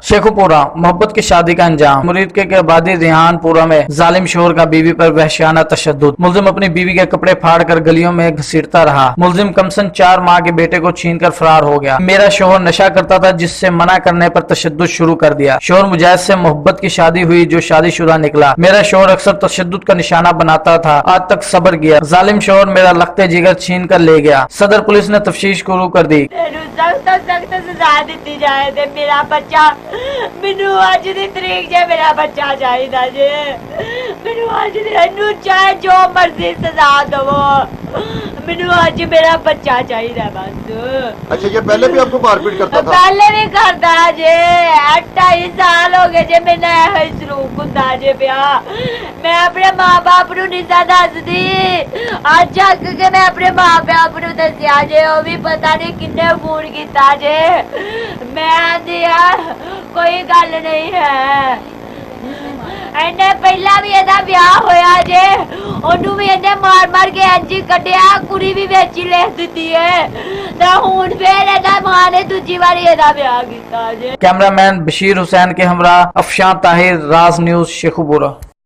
शेखुपुरा मोहब्बत की शादी का अंजाम। मुरीद के आबादी रिहानपुरा में जालिम शोहर का बीवी पर वहशियाना तशद्दुद। मुलजिम अपनी बीवी के कपड़े फाड़कर गलियों में घसीटता रहा। मुलजिम कमसन 4 माह के बेटे को छीनकर फरार हो गया। मेरा शोहर नशा करता था, जिससे मना करने पर तशद्दुद शुरू कर दिया। शोहर मुजाहिद से मोहब्बत की शादी हुई, जो शादीशुदा निकला। मेरा शोहर अक्सर तशद्दुद का निशाना बनाता था, आज तक सब्र किया। जालिम शोहर मेरा लखते जिगर छीन कर ले गया। सदर पुलिस ने तफ्तीश शुरू कर दी। सख्त सजा दी जाए थे। मेरा बच्चा मैनू अज की तरीक च मेरा बच्चा चाहिए जे। मैनू अज मैनू चाहे जो मर्जी सजा दवो, मैनू अज मेरा बच्चा चाहिए बस। अच्छा, ये पहले भी आपको मारपीट करता था? पहले भी करता जे। 2.5 साल हो गए जे मैंने यह सलूक हुंदा जे पिया। मैं अपने माँ बाप नू नहीं दसदी, अज आक के मैं अपने माँ बाप नू दसिया जे। वो भी पता नहीं किन्ने फोन किया जे। मैं दिया कोई गल नहीं है। इन्ने पहला भी एदा ब्याह होया जे, ओनू भी इन्ने मार मार के इंज कटिया, कुड़ी भी बेची ले दी है। ते हुण फिर एदा मां ने दूजी बारी एदा ब्याह किया जे। कैमरामैन बशीर हुसैन के हमरा अफशान ताहिर, राज न्यूज, शेखुपुरा।